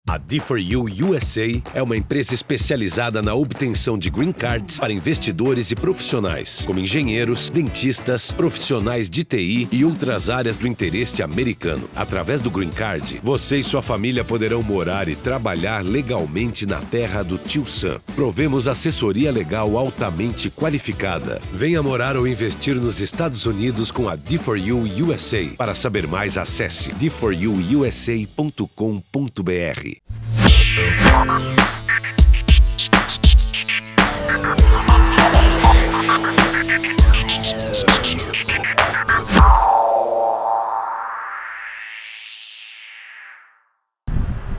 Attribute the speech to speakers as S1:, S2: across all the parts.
S1: A D4U USA é uma empresa especializada na obtenção de green cards para investidores e profissionais, como engenheiros, dentistas, profissionais de TI e outras áreas do interesse americano. Através do green card, você e sua família poderão morar e trabalhar legalmente na terra do Tio Sam. Provemos assessoria legal altamente qualificada. Venha morar ou investir nos Estados Unidos com a D4U USA. Para saber mais, acesse d4uusa.com.br.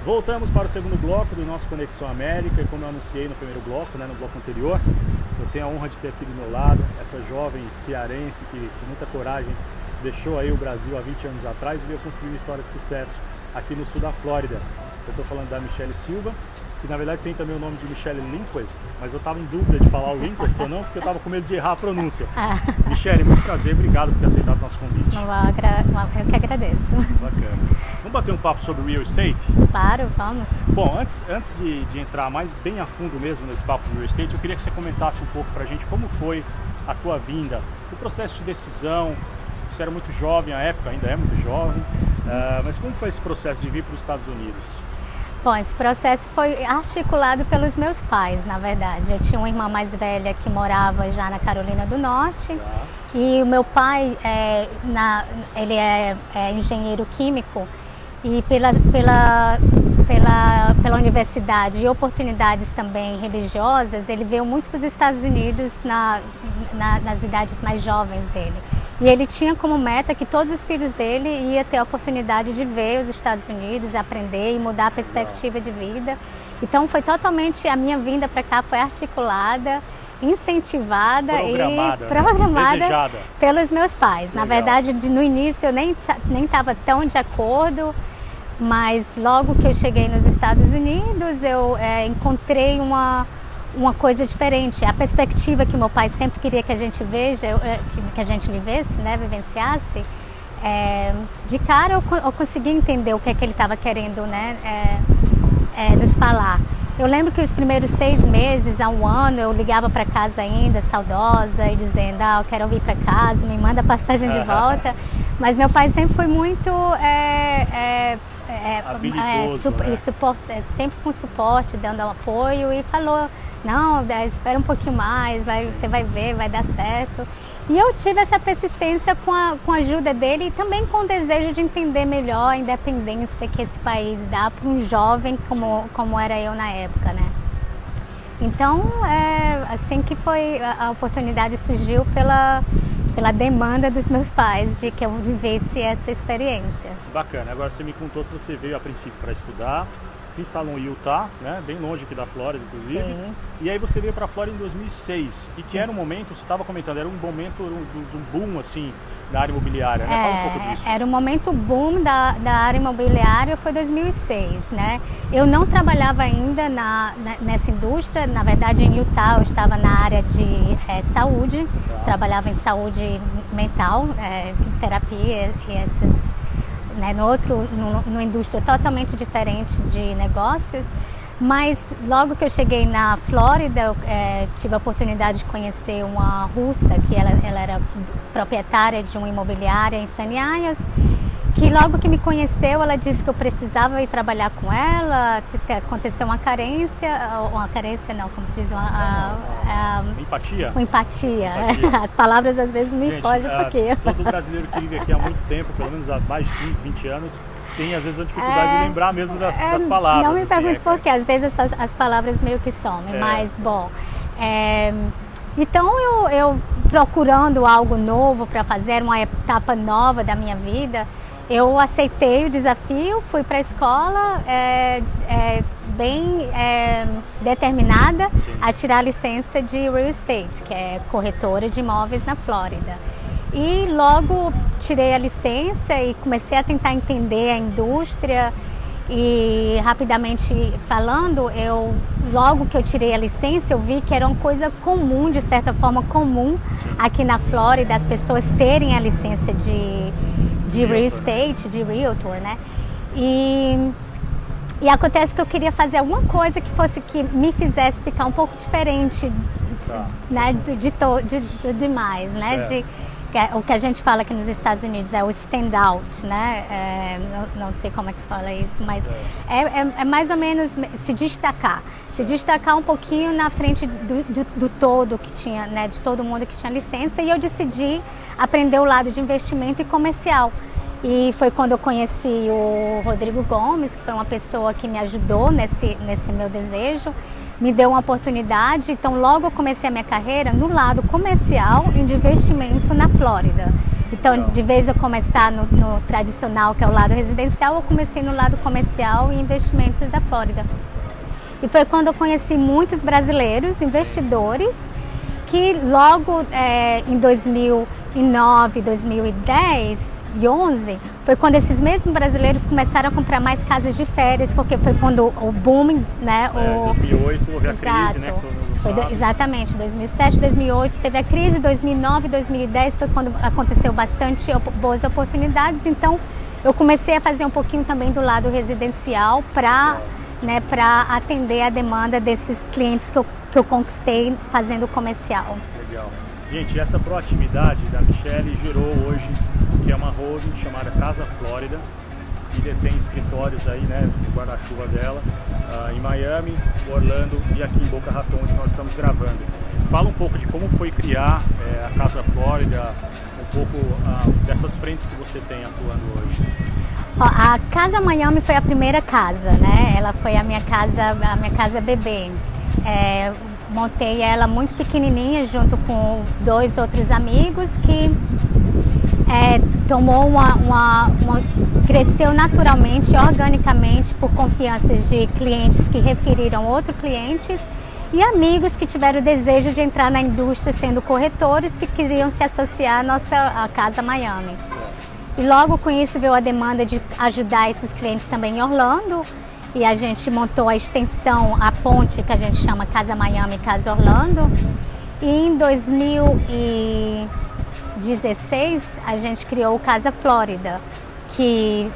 S2: Voltamos para o segundo bloco do nosso Conexão América, e como eu anunciei no primeiro bloco, no bloco anterior, eu tenho a honra de ter aqui do meu lado essa jovem cearense que com muita coragem deixou aí o Brasil há 20 anos atrás e veio construir uma história de sucesso aqui no sul da Flórida. Eu estou falando da Michelle Silva, que na verdade tem também o nome de Michelle Lindquist, mas eu estava em dúvida de falar o Lindquist ou não, porque eu estava com medo de errar a pronúncia. Michelle, muito prazer, obrigado por ter aceitado o nosso convite.
S3: Eu que agradeço.
S2: Bacana. Vamos bater um papo sobre real estate?
S3: Claro, vamos.
S2: Bom, antes de entrar mais bem a fundo mesmo nesse papo de real estate, eu queria que você comentasse um pouco pra gente como foi a tua vinda, o processo de decisão. Você era muito jovem à época, ainda é muito jovem, mas como foi esse processo de vir para os Estados Unidos?
S3: Bom, esse processo foi articulado pelos meus pais, na verdade. Eu tinha uma irmã mais velha que morava já na Carolina do Norte, e o meu pai, ele é engenheiro químico, e pela universidade e oportunidades também religiosas, ele veio muito para os Estados Unidos nas idades mais jovens dele. E ele tinha como meta que todos os filhos dele iam ter a oportunidade de ver os Estados Unidos, aprender e mudar a perspectiva de vida. Então foi totalmente, a minha vinda para cá foi articulada, incentivada
S2: programada,
S3: e programada
S2: desejada
S3: pelos meus pais.
S2: Legal.
S3: Na verdade, no início eu nem estava tão de acordo, mas logo que eu cheguei nos Estados Unidos eu encontrei uma coisa diferente. A perspectiva que meu pai sempre queria que a gente que a gente vivesse, né, vivenciasse, de cara eu consegui entender o que é que ele estava querendo, né, nos falar. Eu lembro que os primeiros 6 meses a 1 ano eu ligava para casa ainda, saudosa, e dizendo, eu quero vir para casa, me manda passagem de volta. Mas meu pai sempre foi muito
S2: habilidoso, né?
S3: Sempre com suporte, dando apoio, e falou, não, espera um pouquinho mais, você vai ver, vai dar certo. E eu tive essa persistência com a ajuda dele e também com o desejo de entender melhor a independência que esse país dá para um jovem como era eu na época, né? Então, assim que foi, a oportunidade surgiu pela demanda dos meus pais de que eu vivesse essa experiência.
S2: Bacana. Agora você me contou que você veio a princípio para estudar, se instalou em Utah, né, bem longe aqui da Flórida, inclusive. Sim. E aí você veio para a Flórida em 2006, e que era um momento, você estava comentando, era um momento de um boom assim da área imobiliária, né? Fala um pouco disso. Era
S3: um momento boom da área imobiliária, foi 2006, né? Eu não trabalhava ainda nessa indústria, na verdade em Utah eu estava na área de saúde, trabalhava em saúde mental, terapia e essas, né, numa indústria totalmente diferente de negócios. Mas logo que eu cheguei na Flórida, eu tive a oportunidade de conhecer uma russa, que ela era proprietária de uma imobiliária em Sunny Isles, que logo que me conheceu, ela disse que eu precisava ir trabalhar com ela. Aconteceu uma carência não, como se diz,
S2: empatia.
S3: Uma empatia. As palavras às vezes me fogem um pouquinho.
S2: Todo brasileiro que vive aqui há muito tempo, pelo menos há mais de 15, 20 anos, tem às vezes a dificuldade de lembrar mesmo das palavras.
S3: Não me pergunte por quê, às vezes as palavras meio que somem, mas bom. Então eu procurando algo novo para fazer, uma etapa nova da minha vida, eu aceitei o desafio, fui para a escola bem determinada a tirar a licença de real estate, que é corretora de imóveis na Flórida. E logo tirei a licença e comecei a tentar entender a indústria. E rapidamente falando, logo que eu tirei a licença, eu vi que era uma coisa comum, de certa forma comum, aqui na Flórida, as pessoas terem a licença de real estate, de realtor, né? E E acontece que eu queria fazer alguma coisa que me fizesse ficar um pouco diferente, né, de demais, né? O que a gente fala aqui nos Estados Unidos é o stand-out, né? Não sei como é que fala isso, mas é mais ou menos se destacar um pouquinho na frente do todo que tinha, né? De todo mundo que tinha licença, e eu decidi aprender o lado de investimento e comercial. E foi quando eu conheci o Rodrigo Gomes, que foi uma pessoa que me ajudou nesse meu desejo, me deu uma oportunidade. Então logo eu comecei a minha carreira no lado comercial e de investimento na Flórida. Então, de vez eu começar no tradicional, que é o lado residencial, eu comecei no lado comercial e investimentos da Flórida. E foi quando eu conheci muitos brasileiros, investidores, que logo em 2009, 2010 e 11, foi quando esses mesmos brasileiros começaram a comprar mais casas de férias, porque foi quando o boom, né?
S2: 2008 houve a crise, né?
S3: Exatamente, 2007, 2008 teve a crise, 2009, 2010 foi quando aconteceu bastante boas oportunidades. Então eu comecei a fazer um pouquinho também do lado residencial para atender a demanda desses clientes que eu conquistei fazendo comercial.
S2: Legal. Gente, essa proatividade da Michele gerou hoje o que é uma holding chamada Casa Flórida, que detém escritórios aí, né, no guarda-chuva dela, em Miami, Orlando e aqui em Boca Raton, onde nós estamos gravando. Fala um pouco de como foi criar a Casa Flórida, um pouco dessas frentes que você tem atuando hoje.
S3: A Casa Miami foi a primeira casa, né? Ela foi a minha casa bebê. Montei ela muito pequenininha junto com 2 outros amigos que tomou cresceu naturalmente, organicamente, por confianças de clientes que referiram outros clientes e amigos que tiveram o desejo de entrar na indústria sendo corretores que queriam se associar à Casa Miami. E logo com isso veio a demanda de ajudar esses clientes também em Orlando. E a gente montou a extensão, a ponte que a gente chama Casa Miami, Casa Orlando. E em 2016 a gente criou o Casa Flórida, que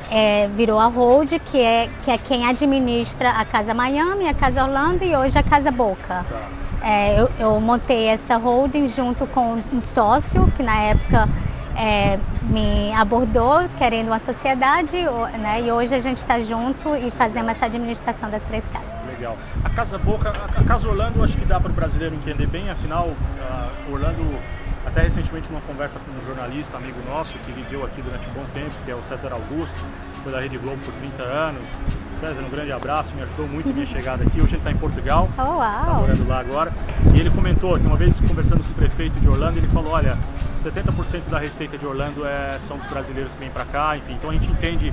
S3: virou a Hold, que é quem administra a Casa Miami, a Casa Orlando e hoje a Casa Boca. Eu montei essa holding junto com um sócio que na época me abordou querendo uma sociedade, né, e hoje a gente está junto e fazemos essa administração das 3 casas.
S2: Legal. A Casa Boca, a Casa Orlando, acho que dá para o brasileiro entender bem, afinal, Orlando, até recentemente numa conversa com um jornalista, amigo nosso, que viveu aqui durante um bom tempo, que é o César Augusto, foi da Rede Globo por 30 anos. César, um grande abraço, me ajudou muito a minha chegada aqui. Hoje ele está em Portugal, está morando lá agora. E ele comentou que uma vez conversando com o prefeito de Orlando, ele falou, olha, 70% da receita de Orlando são dos brasileiros que vêm para cá, enfim. Então a gente entende,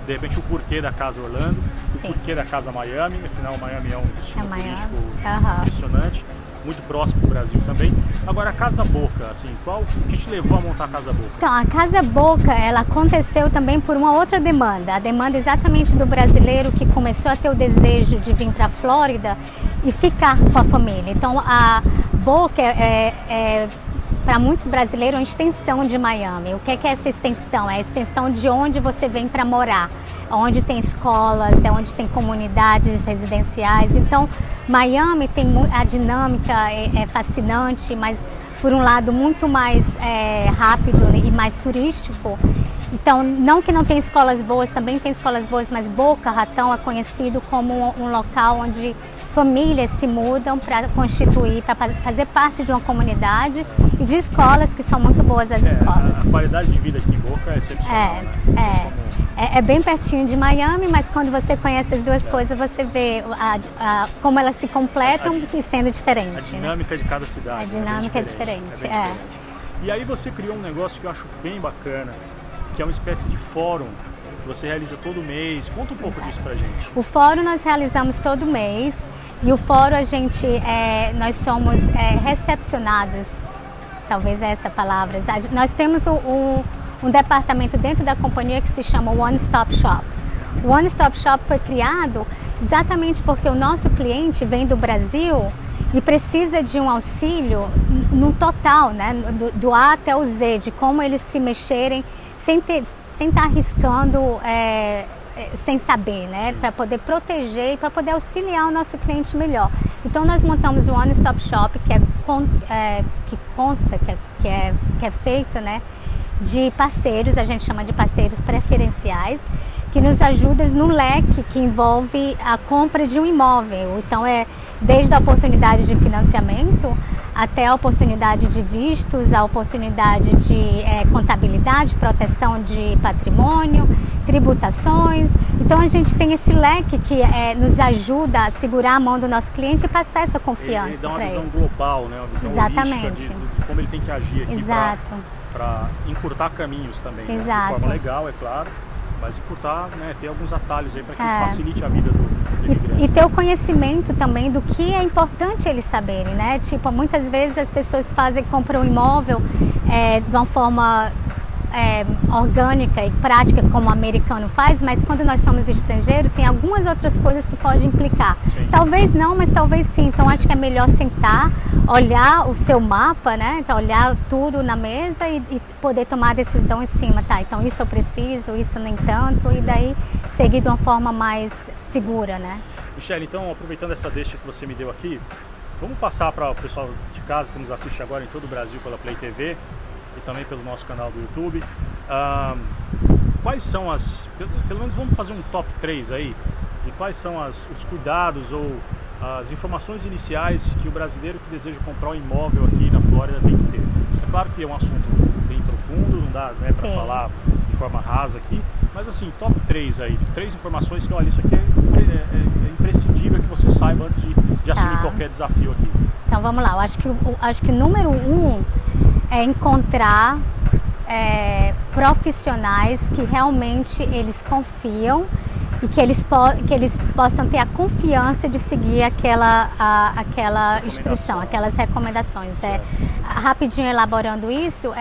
S2: de repente, o porquê da Casa Orlando, o porquê da Casa Miami. Afinal, Miami é um destino turístico impressionante, muito próximo do Brasil também. Agora, a Casa Boca, assim, o que te levou a montar a Casa Boca?
S3: Então, a Casa Boca, ela aconteceu também por uma outra demanda. A demanda exatamente do brasileiro que começou a ter o desejo de vir para a Flórida e ficar com a família. Então, a Boca para muitos brasileiros, uma extensão de Miami. O que é essa extensão? É a extensão de onde você vem para morar, onde tem escolas, onde tem comunidades residenciais. Então, Miami tem a dinâmica é fascinante, mas por um lado muito mais rápido e mais turístico. Então, não que não tem escolas boas, também tem escolas boas, mas Boca Raton é conhecido como um local onde famílias se mudam para constituir, para fazer parte de uma comunidade e de escolas que são muito boas as escolas.
S2: A qualidade de vida aqui em Boca é excepcional.
S3: É bem pertinho de Miami, mas quando você conhece as duas coisas, você vê como elas se completam e sendo diferentes.
S2: A dinâmica de cada cidade.
S3: A dinâmica é diferente.
S2: E aí você criou um negócio que eu acho bem bacana, que é uma espécie de fórum que você realiza todo mês. Conta um pouco disso pra gente.
S3: O fórum nós realizamos todo mês. E o fórum nós somos recepcionados, talvez é essa palavra. Nós temos um departamento dentro da companhia que se chama One Stop Shop. O One Stop Shop foi criado exatamente porque o nosso cliente vem do Brasil e precisa de um auxílio no total, né, do A até o Z, de como eles se mexerem sem estar arriscando sem saber, né? Para poder proteger e para poder auxiliar o nosso cliente melhor. Então nós montamos o One Stop Shop, que é feito, né, de parceiros, a gente chama de parceiros preferenciais, que nos ajudam no leque que envolve a compra de um imóvel. Então desde a oportunidade de financiamento até a oportunidade de vistos, a oportunidade de contabilidade, proteção de patrimônio, tributações. Então a gente tem esse leque que nos ajuda a segurar a mão do nosso cliente e passar essa confiança.
S2: Ele dá uma visão global, né? Uma visão holística de como ele tem que agir aqui para encurtar caminhos também, né? De forma legal, é claro, mas encurtar, né? Ter alguns atalhos aí para que facilite a vida do imigrante.
S3: E ter o conhecimento também do que é importante eles saberem, né? Tipo, muitas vezes as pessoas compram um imóvel de uma forma orgânica e prática, como o americano faz, mas quando nós somos estrangeiros, tem algumas outras coisas que podem implicar. Sim. Talvez não, mas talvez sim. Então acho que é melhor sentar, olhar o seu mapa, né? Então, olhar tudo na mesa e poder tomar a decisão em cima, tá? Então isso eu preciso, isso nem tanto, e daí seguir de uma forma mais segura, né?
S2: Michele, então aproveitando essa deixa que você me deu aqui, vamos passar para o pessoal de casa que nos assiste agora em todo o Brasil pela Play TV e também pelo nosso canal do YouTube. Quais são pelo menos vamos fazer um top 3 aí, de quais são os cuidados ou as informações iniciais que o brasileiro que deseja comprar um imóvel aqui na Flórida tem que ter. É claro que é um assunto bem profundo, não dá, né, para falar de forma rasa aqui, mas assim, top 3 aí, 3 informações que, olha, isso aqui é imprescindível que você saiba antes de assumir qualquer desafio aqui.
S3: Então vamos lá, eu acho que número 1 é encontrar profissionais que realmente eles confiam e que eles possam ter a confiança de seguir aquela instrução, aquelas recomendações. Rapidinho elaborando isso,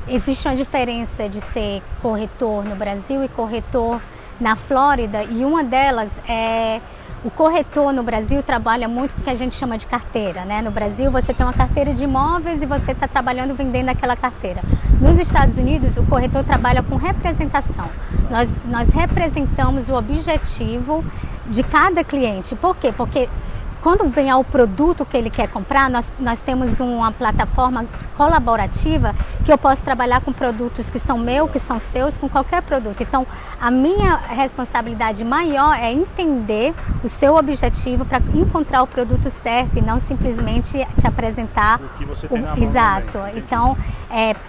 S3: existe uma diferença de ser corretor no Brasil e corretor na Flórida, e uma delas é o corretor no Brasil trabalha muito com o que a gente chama de carteira, né? No Brasil você tem uma carteira de imóveis e você está trabalhando vendendo aquela carteira. Nos Estados Unidos o corretor trabalha com representação. Nós representamos o objetivo de cada cliente. Por quê? Porque quando vem ao produto que ele quer comprar, nós temos uma plataforma colaborativa que eu posso trabalhar com produtos que são meus, que são seus, com qualquer produto. Então, a minha responsabilidade maior é entender o seu objetivo para encontrar o produto certo e não simplesmente te apresentar
S2: o que você tem na mão.
S3: Exato. Então,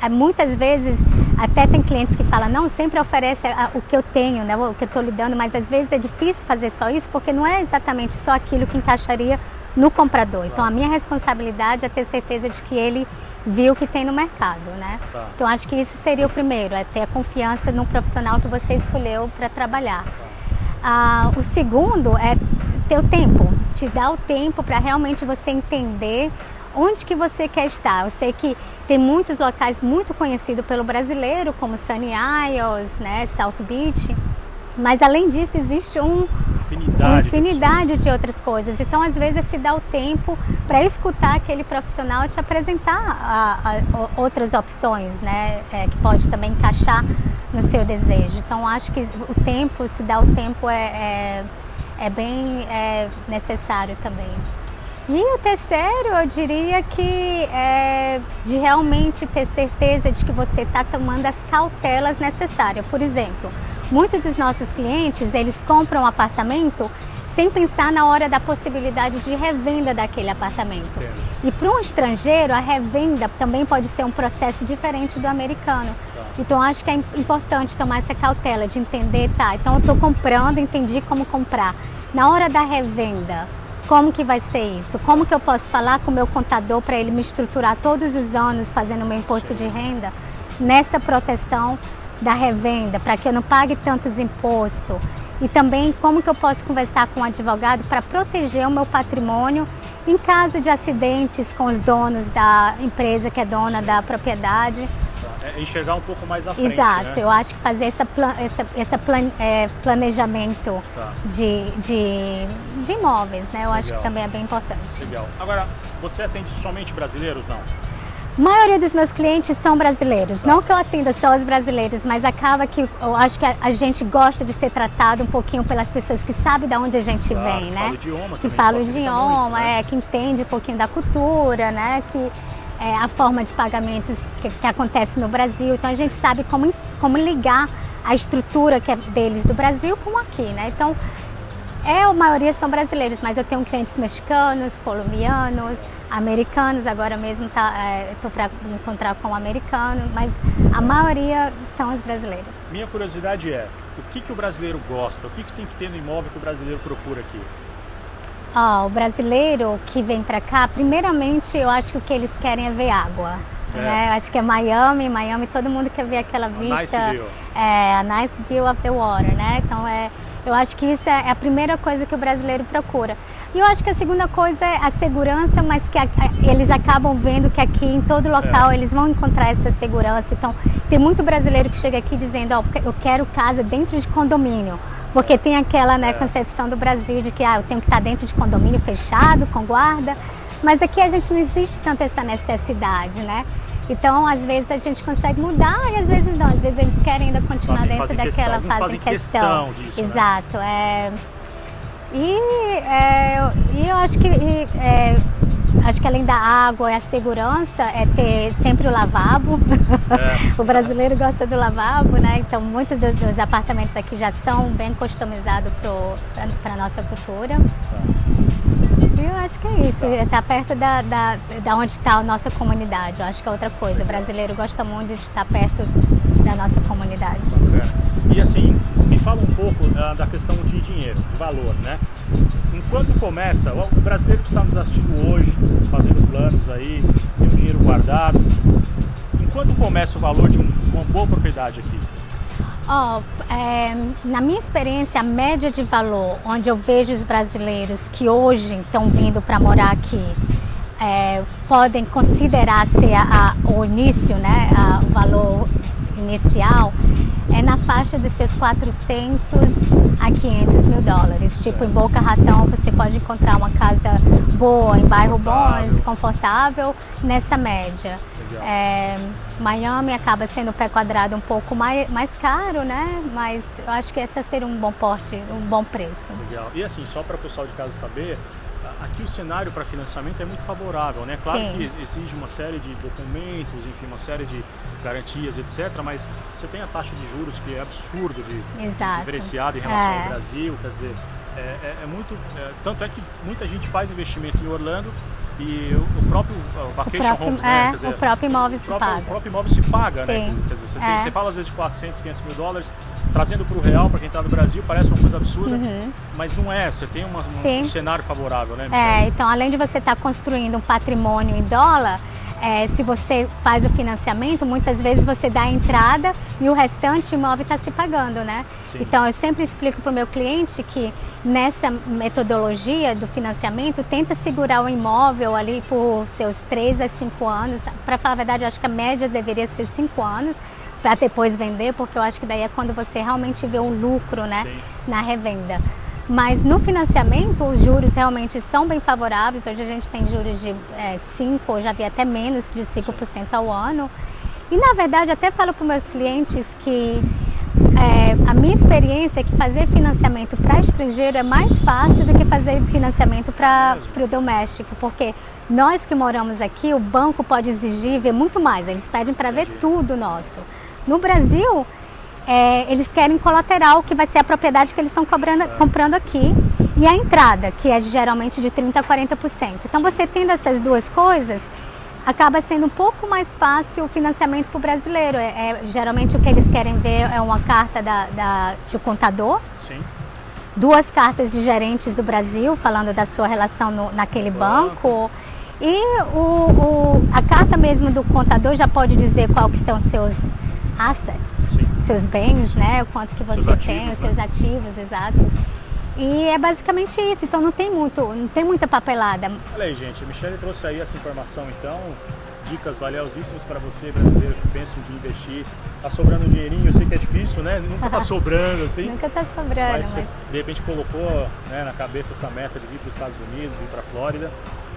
S3: muitas vezes, até tem clientes que falam, não, sempre oferece o que eu tenho, né, o que eu estou lhe dando, mas às vezes é difícil fazer só isso, porque não é exatamente só aquilo que encaixaria no comprador. Então a minha responsabilidade é ter certeza de que ele viu o que tem no mercado, né? Então acho que isso seria o primeiro, é ter a confiança no profissional que você escolheu para trabalhar. O segundo é ter o tempo, te dar o tempo para realmente você entender onde que você quer estar. Eu sei que tem muitos locais muito conhecidos pelo brasileiro, como Sunny Isles, né, South Beach, mas além disso existe uma infinidade de outras coisas. Então às vezes se dá o tempo para escutar aquele profissional e te apresentar outras opções, né, que pode também encaixar no seu desejo. Então acho que o tempo, se dá o tempo é bem necessário também. E o terceiro, eu diria que é de realmente ter certeza de que você está tomando as cautelas necessárias. Por exemplo, muitos dos nossos clientes, eles compram um apartamento sem pensar na hora da possibilidade de revenda daquele apartamento. E para um estrangeiro, a revenda também pode ser um processo diferente do americano. Então acho que é importante tomar essa cautela de entender, então eu estou comprando, entendi como comprar. Na hora da revenda, como que vai ser isso? Como que eu posso falar com o meu contador para ele me estruturar todos os anos fazendo o meu imposto de renda nessa proteção da revenda, para que eu não pague tantos impostos? E também como que eu posso conversar com o advogado para proteger o meu patrimônio em caso de acidentes com os donos da empresa que é dona da propriedade.
S2: Enxergar um pouco mais à frente.
S3: Exato,
S2: né?
S3: Eu acho que fazer esse planejamento de imóveis, né? Eu acho que também é bem importante.
S2: Legal. Agora, você atende somente brasileiros, não?
S3: A maioria dos meus clientes são brasileiros. Não que eu atenda só os brasileiros, mas acaba que eu acho que a gente gosta de ser tratado um pouquinho pelas pessoas que sabem de onde a gente vem, né? Que falam o idioma, né? Que entende um pouquinho da cultura, né? Que a forma de pagamentos que acontece no Brasil. Então a gente sabe como ligar a estrutura que é deles do Brasil com aqui, né? Então a maioria são brasileiros, mas eu tenho clientes mexicanos, colombianos, americanos. Agora mesmo estou para me encontrar com um americano, mas a maioria são os brasileiros.
S2: Minha curiosidade é, o que o brasileiro gosta? O que tem que ter no imóvel que o brasileiro procura aqui?
S3: O brasileiro que vem para cá, primeiramente eu acho que o que eles querem é ver água. Né? Acho que é Miami, todo mundo quer ver aquela vista, a nice view of the water, né? Então eu acho que isso é a primeira coisa que o brasileiro procura. E eu acho que a segunda coisa é a segurança, mas que eles acabam vendo que aqui em todo local eles vão encontrar essa segurança. Então tem muito brasileiro que chega aqui dizendo, eu quero casa dentro de condomínio. Porque tem aquela concepção do Brasil de que eu tenho que estar dentro de condomínio fechado, com guarda. Mas aqui a gente não existe tanto essa necessidade, né? Então, às vezes a gente consegue mudar e às vezes não. Às vezes eles querem ainda continuar dentro daquela fase questão disso, exato. Né? E eu acho que além da água e a segurança é ter sempre o lavabo. O brasileiro gosta do lavabo, né? Então muitos dos apartamentos aqui já são bem customizados para a nossa cultura. Eu acho que é isso, estar perto da onde está a nossa comunidade. Eu acho que é outra coisa. O brasileiro gosta muito de estar perto da nossa comunidade.
S2: E assim, me fala um pouco da questão de dinheiro, de valor, né? Enquanto começa, o brasileiro que está nos assistindo hoje, fazendo planos aí, tem um dinheiro guardado, enquanto começa o valor de uma boa propriedade aqui?
S3: Na minha experiência, a média de valor, onde eu vejo os brasileiros que hoje estão vindo para morar aqui, podem considerar ser o início, né, o valor inicial, é na faixa dos seus 400 a 500 mil dólares. Tipo, em Boca Ratão você pode encontrar uma casa boa, em bairro bom, confortável, nessa média. Miami acaba sendo o pé quadrado um pouco mais caro, né? Mas eu acho que esse seria um bom porte, um bom preço.
S2: Legal. E assim, só para o pessoal de casa saber, aqui o cenário para financiamento é muito favorável, né? Claro que exige uma série de documentos, enfim, uma série de garantias, etc. Mas você tem a taxa de juros que é absurdo de diferenciada em relação ao Brasil, quer dizer, tanto é que muita gente faz investimento em Orlando e o próprio vacation homes, né? Quer dizer,
S3: o próprio imóvel se paga.
S2: O próprio imóvel se paga, né? Quer dizer, você fala às vezes de 400, 500 mil dólares, trazendo para o real, para quem está no Brasil, parece uma coisa absurda, mas não é, você tem um cenário favorável, né, Michele?
S3: Então além de você estar construindo um patrimônio em dólar, se você faz o financiamento, muitas vezes você dá a entrada e o restante imóvel está se pagando, né? Então eu sempre explico para o meu cliente que nessa metodologia do financiamento, tenta segurar o imóvel ali por seus 3 a 5 anos. Para falar a verdade, eu acho que a média deveria ser 5 anos, para depois vender, porque eu acho que daí é quando você realmente vê o lucro, né, na revenda. Mas no financiamento, os juros realmente são bem favoráveis. Hoje a gente tem juros de 5%, ou já vi até menos de 5% ao ano. E na verdade, até falo para os meus clientes que a minha experiência é que fazer financiamento para estrangeiro é mais fácil do que fazer financiamento para o doméstico, porque nós que moramos aqui, o banco pode exigir ver muito mais, eles pedem para ver tudo nosso. No Brasil, eles querem colateral, que vai ser a propriedade que eles estão comprando aqui, e a entrada, que é geralmente de 30% a 40%. Então você tendo essas duas coisas, acaba sendo um pouco mais fácil o financiamento para o brasileiro. Geralmente o que eles querem ver é uma carta de contador, 2 cartas de gerentes do Brasil, falando da sua relação naquele banco. E a carta mesmo do contador já pode dizer qual que são seus assets, seus bens, né? O quanto que você tem, os seus ativos, exato. E é basicamente isso, então não tem muita papelada.
S2: Olha aí, gente, a Michele trouxe aí essa informação, então, dicas valiosíssimas para você, brasileiro, que pensa em investir. Tá sobrando um dinheirinho, eu sei que é difícil, né? Nunca tá sobrando, assim.
S3: Nunca tá sobrando,
S2: mas você, de repente, colocou, né, na cabeça essa meta de vir para os Estados Unidos, vir para a Flórida,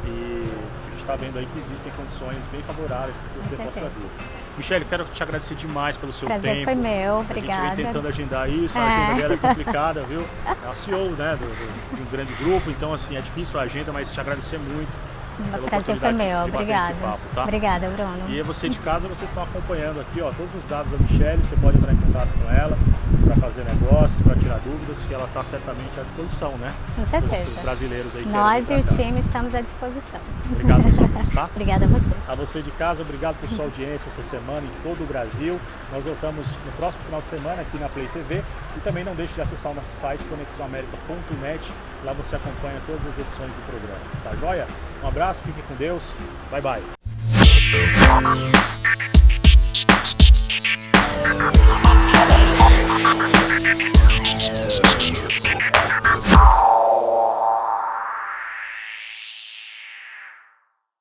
S2: e a gente está vendo aí que existem condições bem favoráveis para que você possa vir. Michele, quero te agradecer demais pelo seu tempo.
S3: Prazer foi meu, obrigada.
S2: A gente vem tentando agendar isso, a agenda dela é complicada, viu? É a CEO, né, de um grande grupo, então assim, é difícil a agenda, mas te agradecer muito.
S3: O prazer foi meu, obrigada.
S2: Papo, tá?
S3: Obrigada, Bruno.
S2: E você de casa, vocês estão acompanhando aqui, ó, todos os dados da Michele, você pode entrar em contato com ela para fazer negócios, para tirar dúvidas, que ela está certamente à disposição, né?
S3: Com certeza.
S2: Os brasileiros aí.
S3: Nós e o time estamos à disposição.
S2: Obrigado, pessoal, tá?
S3: Obrigada a você.
S2: A você de casa, obrigado por sua audiência essa semana em todo o Brasil. Nós voltamos no próximo final de semana aqui na Play TV e também não deixe de acessar o nosso site conexãoamerica.net. Lá você acompanha todas as edições do programa. Tá joia? Um abraço, fiquem com Deus. Bye, bye.